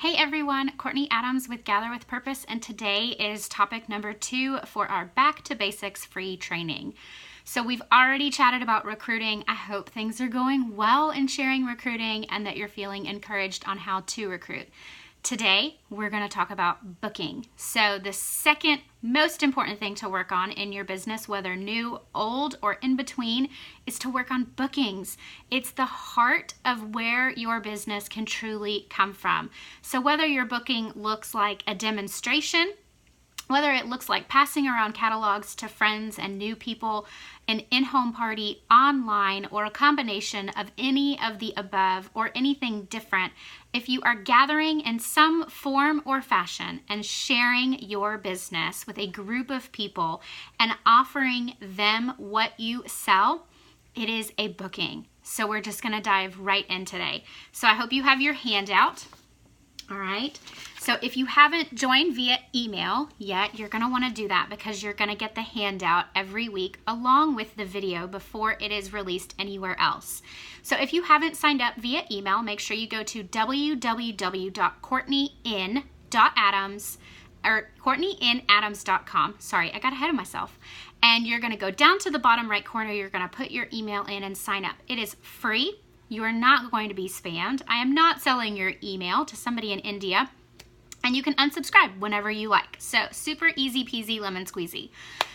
Hey everyone, Courtney Adams with Gather with Purpose, and today is topic number 2 for our Back to Basics free training. So we've already chatted about recruiting. I hope things are going well in sharing recruiting and that you're feeling encouraged on how to recruit. Today, we're going to talk about booking. So the second most important thing to work on in your business, whether new, old, or in between, is to work on bookings. It's the heart of where your business can truly come from. So whether your booking looks like a demonstration, whether it looks like passing around catalogs to friends and new people, an in-home party, online, or a combination of any of the above or anything different, if you are gathering in some form or fashion and sharing your business with a group of people and offering them what you sell, it is a booking. So we're just going to dive right in today. So I hope you have your handout. All right, so if you haven't joined via email yet, you're going to want to do that because you're going to get the handout every week along with the video before it is released anywhere else. So if you haven't signed up via email, make sure you go to courtneyinadams.com. Sorry, I got ahead of myself. And you're going to go down to the bottom right corner. You're going to put your email in and sign up. It is free. You are not going to be spammed. I am not selling your email to somebody in India, and you can unsubscribe whenever you like. So super easy peasy lemon squeezy.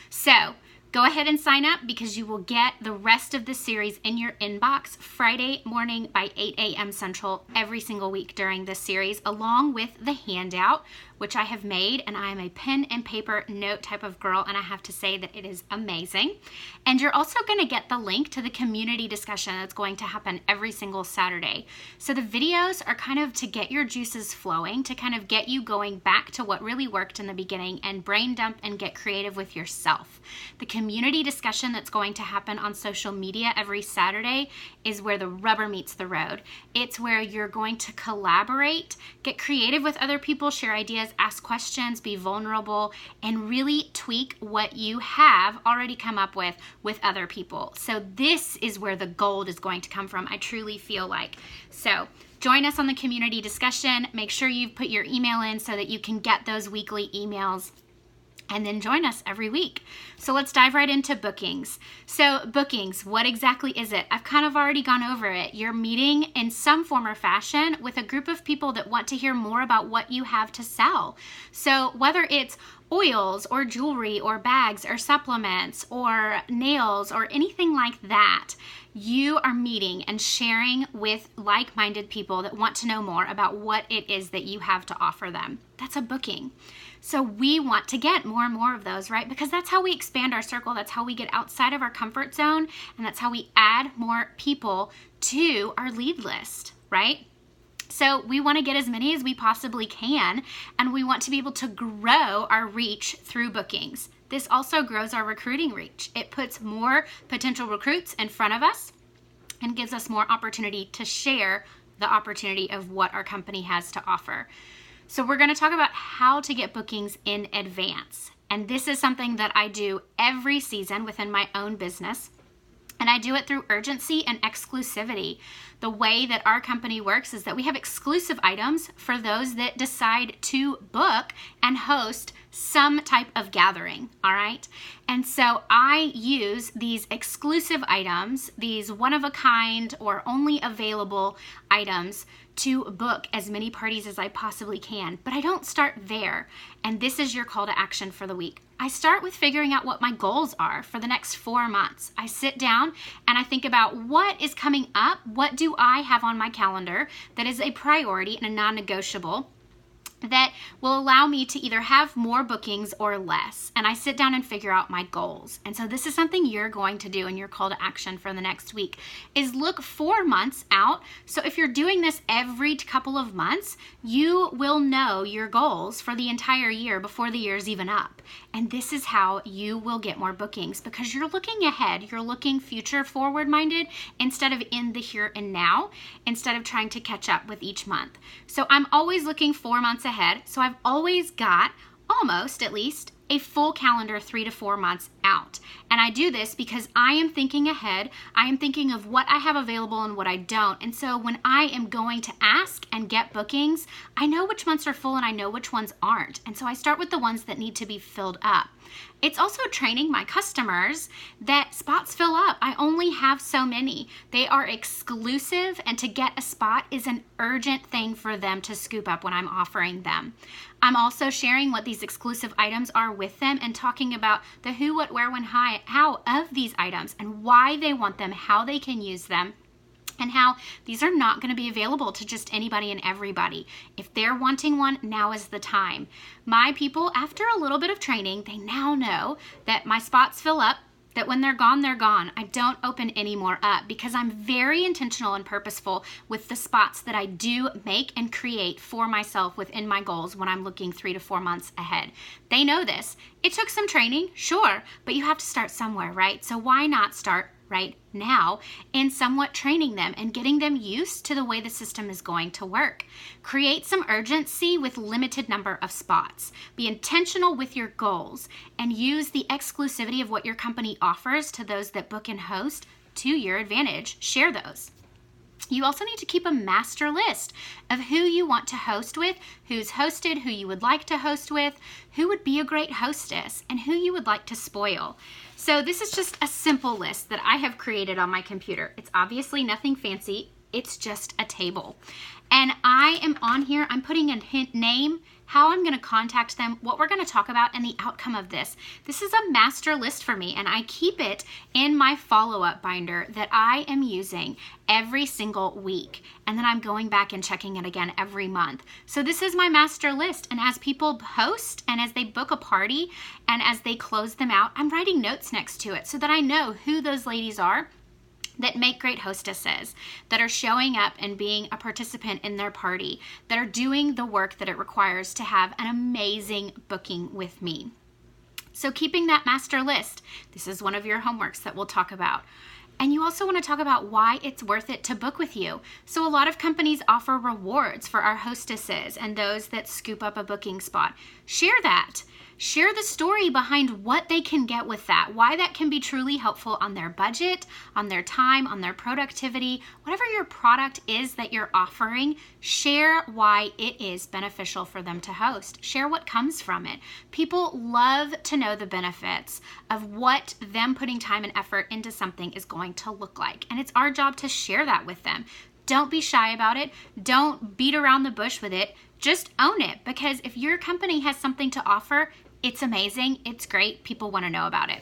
So go ahead and sign up because you will get the rest of the series in your inbox Friday morning by 8 a.m. Central every single week during this series, along with the handout, which I have made, and I am a pen and paper note type of girl, and I have to say that it is amazing. And you're also going to get the link to the community discussion that's going to happen every single Saturday. So the videos are kind of to get your juices flowing, to kind of get you going back to what really worked in the beginning and brain dump and get creative with yourself. The community discussion that's going to happen on social media every Saturday is where the rubber meets the road. It's where you're going to collaborate, get creative with other people, share ideas, ask questions, be vulnerable, and really tweak what you have already come up with other people. So this is where the gold is going to come from, I truly feel like. So join us on the community discussion. Make sure you've put your email in so that you can get those weekly emails, and then join us every week. So let's dive right into bookings. So bookings, what exactly is it? I've kind of already gone over it. You're meeting in some form or fashion with a group of people that want to hear more about what you have to sell. So whether it's oils or jewelry or bags or supplements or nails or anything like that, you are meeting and sharing with like-minded people that want to know more about what it is that you have to offer them. That's a booking. So we want to get more and more of those, right? Because that's how we expand our circle. That's how we get outside of our comfort zone. And that's how we add more people to our lead list, right? So we want to get as many as we possibly can. And we want to be able to grow our reach through bookings. This also grows our recruiting reach. It puts more potential recruits in front of us and gives us more opportunity to share the opportunity of what our company has to offer. So we're going to talk about how to get bookings in advance. And this is something that I do every season within my own business. And I do it through urgency and exclusivity. The way that our company works is that we have exclusive items for those that decide to book and host some type of gathering, all right? And so I use these exclusive items, these one-of-a-kind or only available items to book as many parties as I possibly can. But I don't start there. And this is your call to action for the week. I start with figuring out what my goals are for the next 4 months. I sit down and I think about what is coming up. What do I have on my calendar that is a priority and a non-negotiable that will allow me to either have more bookings or less. And I sit down and figure out my goals. And so this is something you're going to do in your call to action for the next week is look 4 months out. So if you're doing this every couple of months, you will know your goals for the entire year before the year's even up. And this is how you will get more bookings because you're looking ahead. You're looking future forward minded instead of in the here and now, instead of trying to catch up with each month. So I'm always looking 4 months ahead. So I've always got almost at least a full calendar 3 to 4 months out. And I do this because I am thinking ahead. I am thinking of what I have available and what I don't. And so when I am going to ask and get bookings, I know which months are full and I know which ones aren't. And so I start with the ones that need to be filled up. It's also training my customers that spots fill up. I only have so many. They are exclusive, and to get a spot is an urgent thing for them to scoop up when I'm offering them. I'm also sharing what these exclusive items are with them and talking about the who, what, where, when, how of these items and why they want them, how they can use them, and how these are not going to be available to just anybody and everybody. If they're wanting one, now is the time. My people, after a little bit of training, they now know that my spots fill up, that when they're gone, they're gone. I don't open any more up because I'm very intentional and purposeful with the spots that I do make and create for myself within my goals when I'm looking 3 to 4 months ahead. They know this. It took some training, sure, but you have to start somewhere, right? So why not start right now in somewhat training them and getting them used to the way the system is going to work. Create some urgency with limited number of spots. Be intentional with your goals and use the exclusivity of what your company offers to those that book and host to your advantage. Share those. You also need to keep a master list of who you want to host with, who's hosted, who you would like to host with, who would be a great hostess, and who you would like to spoil. So this is just a simple list that I have created on my computer. It's obviously nothing fancy. It's just a table. And I am on here, I'm putting a name, how I'm going to contact them, what we're going to talk about, and the outcome of this. This is a master list for me, and I keep it in my follow-up binder that I am using every single week. And then I'm going back and checking it again every month. So this is my master list. And as people host and as they book a party and as they close them out, I'm writing notes next to it so that I know who those ladies are that make great hostesses, that are showing up and being a participant in their party, that are doing the work that it requires to have an amazing booking with me. So keeping that master list, this is one of your homeworks that we'll talk about. And you also want to talk about why it's worth it to book with you. So a lot of companies offer rewards for our hostesses and those that scoop up a booking spot. Share that. Share the story behind what they can get with that, why that can be truly helpful on their budget, on their time, on their productivity, whatever your product is that you're offering, share why it is beneficial for them to host. Share what comes from it. People love to know the benefits of what them putting time and effort into something is going to look like. And it's our job to share that with them. Don't be shy about it. Don't beat around the bush with it. Just own it, because if your company has something to offer, it's amazing, it's great, people want to know about it.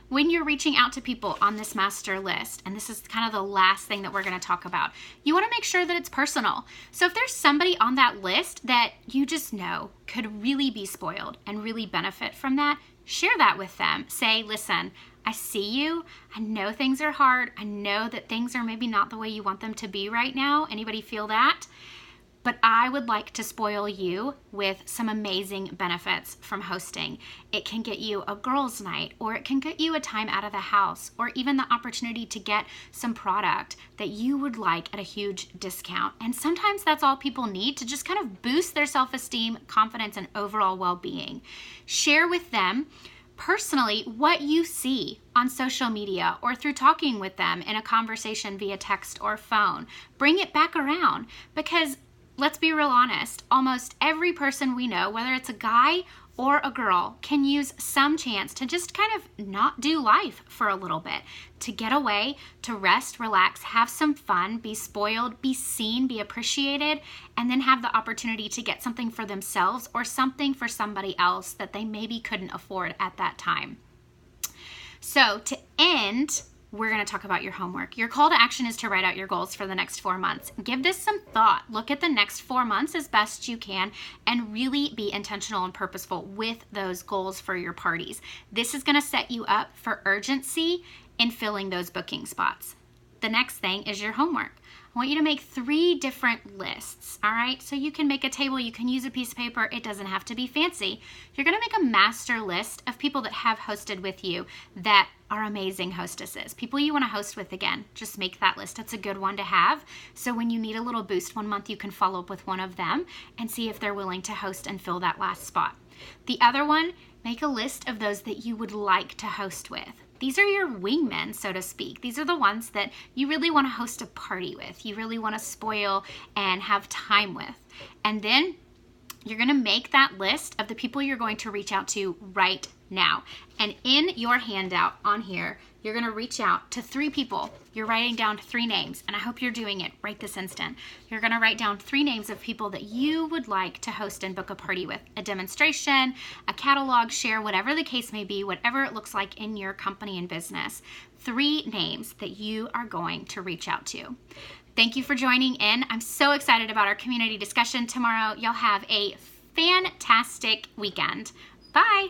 When you're reaching out to people on this master list, and this is kind of the last thing that we're going to talk about, you want to make sure that it's personal. So if there's somebody on that list that you just know could really be spoiled and really benefit from that, share that with them. Say, listen, I see you. I know things are hard. I know that things are maybe not the way you want them to be right now. Anybody feel that? But I would like to spoil you with some amazing benefits from hosting. It can get you a girls' night, or it can get you a time out of the house, or even the opportunity to get some product that you would like at a huge discount. And sometimes that's all people need to just kind of boost their self-esteem, confidence, and overall well-being. Share with them personally what you see on social media or through talking with them in a conversation via text or phone. Bring it back around, because let's be real honest, almost every person we know, whether it's a guy or a girl, can use some chance to just kind of not do life for a little bit, to get away, to rest, relax, have some fun, be spoiled, be seen, be appreciated, and then have the opportunity to get something for themselves or something for somebody else that they maybe couldn't afford at that time. So to end, we're going to talk about your homework. Your call to action is to write out your goals for the next 4 months. Give this some thought. Look at the next 4 months as best you can and really be intentional and purposeful with those goals for your parties. This is going to set you up for urgency in filling those booking spots. The next thing is your homework. I want you to make 3 different lists, all right? So you can make a table, you can use a piece of paper, it doesn't have to be fancy. You're gonna make a master list of people that have hosted with you that are amazing hostesses, people you wanna host with again. Just make that list, it's a good one to have. So when you need a little boost one month, you can follow up with one of them and see if they're willing to host and fill that last spot. The other one, make a list of those that you would like to host with. These are your wingmen, so to speak. These are the ones that you really want to host a party with. You really want to spoil and have time with. And then you're going to make that list of the people you're going to reach out to right now. And in your handout on here, you're going to reach out to 3 people. You're writing down 3 names, and I hope you're doing it right this instant. You're going to write down 3 names of people that you would like to host and book a party with. A demonstration, a catalog share, whatever the case may be, whatever it looks like in your company and business. 3 names that you are going to reach out to. Thank you for joining in. I'm so excited about our community discussion tomorrow. Y'all have a fantastic weekend. Bye.